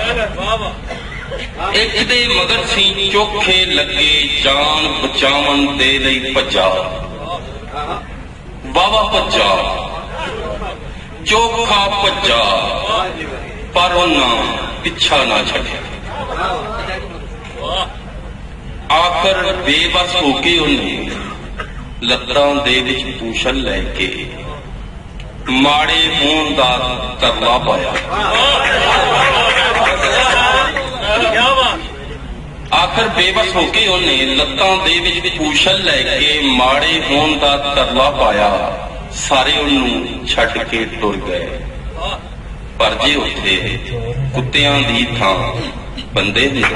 एक दे मगर सी चोखे लगे जान बचावन दे लई भज्जा वावा भज्जा चोखा भज्जा पर उन्हां पिछा ना छड्डिया। आखिर बेबस होके उन्हें लत्तां दे विच पूछल लैके माड़े होण दा तरला पाया। आखिर बेबस होके उन्हें लत्तां दे विच पूछल लैके माड़े होण दा तरला पाया। सारे उन्नू छड्ड के टुर गए पर जे उत्थे कुत्तियां दी थां बंदे हुंदे।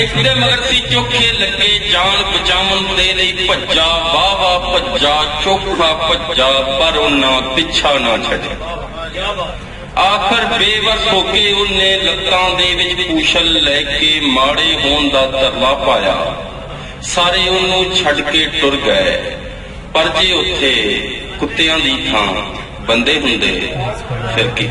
एक दे मगर सी चोखे लगे जान बचावन दे लई भज्जा वावा भज्जा चोखा भज्जा पर उन्हां पिछा ना छड्डिया। आखिर बेबस होके उन्हें लत्तां दे विच पूछल लैके माड़े होण दा तरला पाया। सारे उन्नू छड्ड के टुर गए पर जे उत्थे कुत्तियां दी थां बंदे हुंदे फिर की।